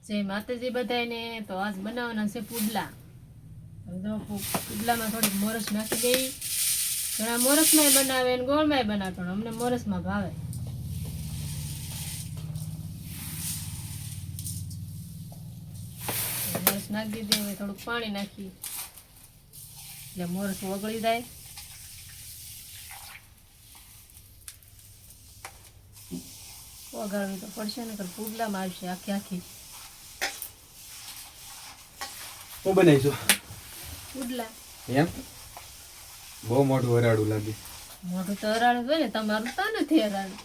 જય માતાજી બધાને. તો આજ બનાવવાના છે પુડલા. પુડલામાં થોડીક મોરસ નાખી દઈ. ઘણા મોરસમાં બનાવે ને ગોળમાં બનાવે, પણ અમને મોરસમાં ભાવે. મોરસ નાખી દીધી. હવે થોડુંક પાણી નાખી એટલે મોરસ ઓગળી જાય. ઓગાળવી તો પડશે ને, પુડલામાં આવશે આખી આખી. હું બનાવીશું પુડલા એમ બહુ મોટું હરાડું લાગે. મોટું તો હરાડું હોય ને, તમારું તો નથી હરાડું.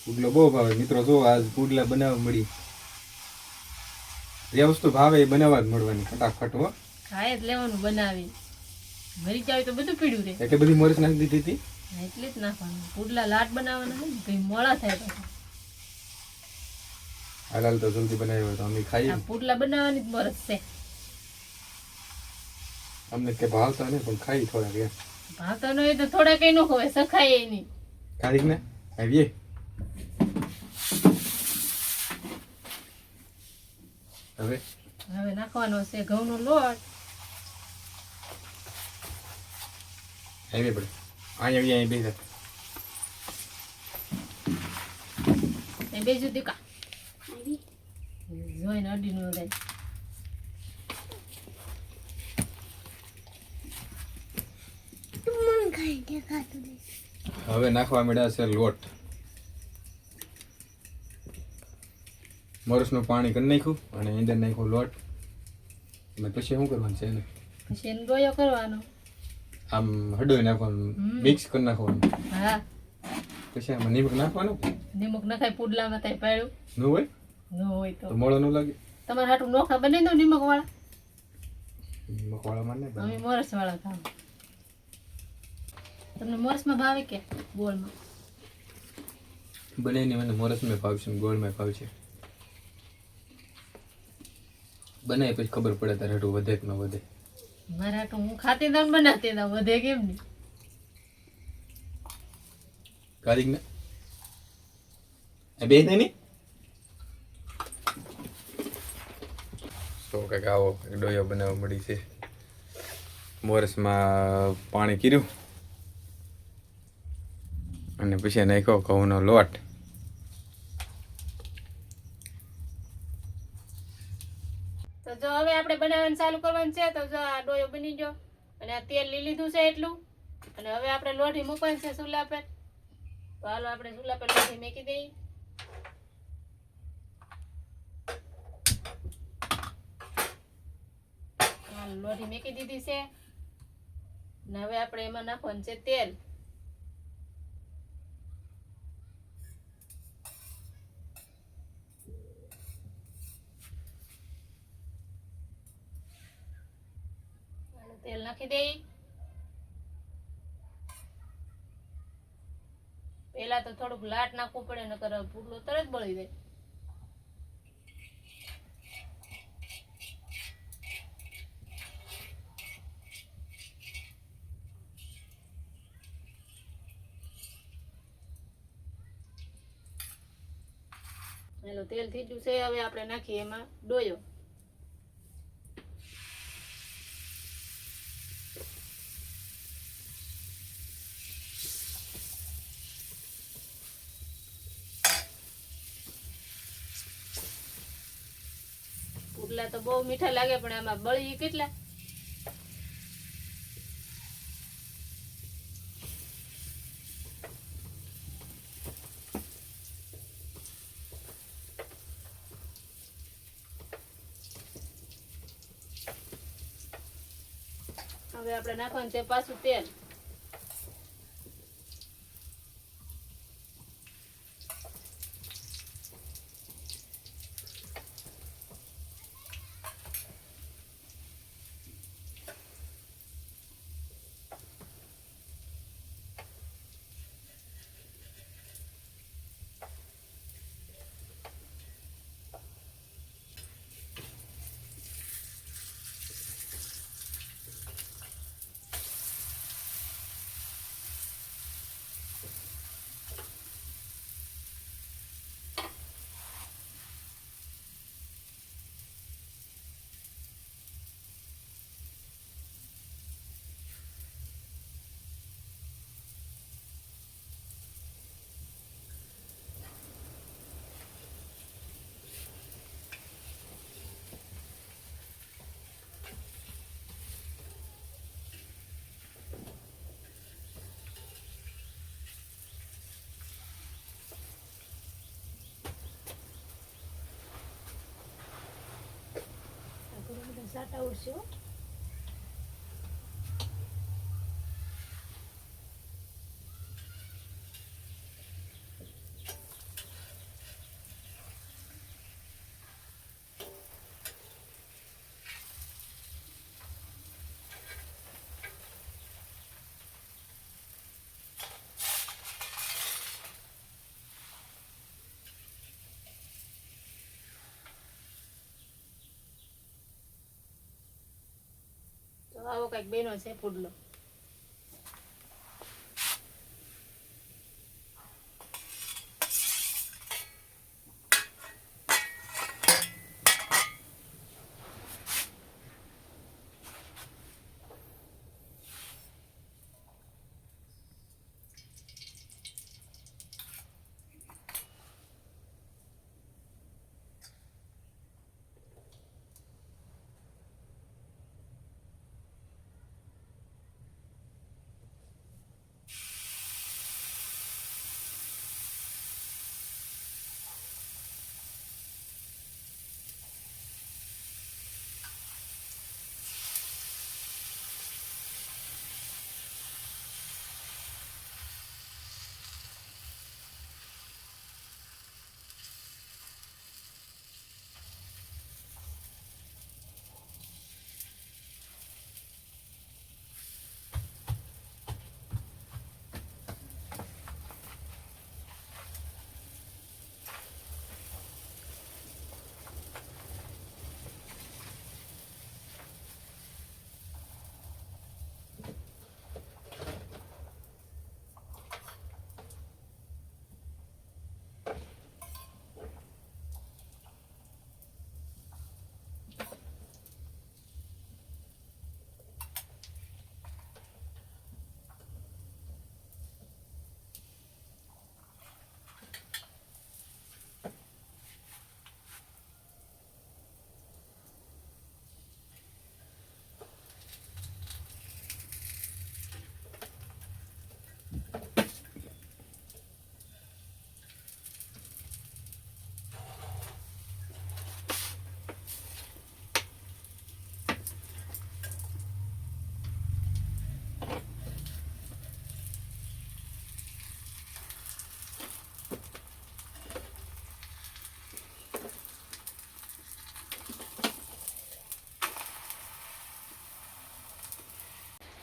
પુડલો બહુ ભાવે મિત્રો. જો આજ પુડલા બનાવવા મળી. જે વસ્તુ ભાવે એ બનાવવા જ મળવાની ફટાફટ. હો ખાય જ લેવાનું બનાવી. મરી જાય તો બધું પીડ્યું રે. એટલે બધી મરચ નાખી દીધી હતી. એટલે જ નાખવાનું. પુડલા લાટ બનાવવાના ને કઈ મોળા થાય પછી. હાલ તો જલ્દી બનાવ્યો હોય તો અમે ખાઈએ. આ પુડલા બનાવવાની જ મરજ છે. અમને કે ભાવતા નહીં પણ ખાઈ થોડાક એમ. ભાવતા ન હોય તો થોડા કઈ ન ખવાય, સખાય નહીં. ખાઈ ને આવીએ. હવે નાખવાનો છે ઘઉંનો લોટ. આવી પડે અહીં બેસા એ બેજુ દીકા જોઈને અડી નો જાય. હવે નાખવા મળ્યા છે લોટ. મોરસનું પાણી કરી નાખ્યું અને અંદર નાખ્યું લોટ. અને પછી શું કરવાનું છે એને? પછી એને ગોયો કરવાનો. આમ હડોઈ નાખવાનું, મિક્સ કરી નાખવાનું. હા. પછી આમાં નિમક નાખવાનું. નિમક નખાય પુડલામાં થાય પાડ્યું ન હોય? ન હોય તો મોળો ન લાગે. તમારે હાટું નોખા બનાવી દો નિમક વાળા. નિમક વાળામાં નહીં અમે મોરસ વાળા ખાવ. તમને મોરસમાં ભાવે કે ગોળમાં? બને મને મોરસમાં ભાવશે ને ગોળમાં ભાવશે. બનાવી પછી ખબર પડે તારે હાટું વધે કે ન વધે. મારા હાટું હું ખાતી દઉં બનાવતી દઉં, વધે કેમ નહીં? કારીક ને બે નહીં તો કંઈક આવો ડોયો બનાવવા મળી છે. મોરસમાં પાણી કર્યું અને પછી નાખ્યો ઘઉંનો લોટ. તો જો હવે આપણે બનાવવાનું ચાલુ કરવાનું છે. તો જો આ ડોયો બની ગયો અને આ તેલ લઈ લીધું છે એટલું. અને હવે આપણે લોઢી મૂકવાની છે ચૂલા પર. તો હાલો આપણે ચૂલા પર લોઢી મૂકી દઈએ. લોઢી મૂકી દીધી છે ને હવે આપણે એમાં નાખવાનું છે તેલ. તેલ નાખી દઈ. પેલા તો થોડુંક લાટ નાખવું પડે, નકર પુડલો તરત બળી જાય. પેલો તેલ થઈ ગયું છે. હવે આપણે નાખીએ એમાં ડોયો. પુડલા તો બહુ મીઠા લાગે પણ આમાં બળી કેટલા. હવે આપણે નાખવાનું છે પાછું તેલ. સાટા ઉડશે હો. તો આવો કઈક બેનો છે પુડલો.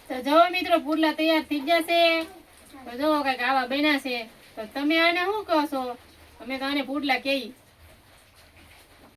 તો જો મિત્રો પુડલા તૈયાર થઈ જશે. તો જો કઈક આવા બન્યા છે. તો તમે આને શું કહો છો? અમે તો આને પુડલા કહીએ.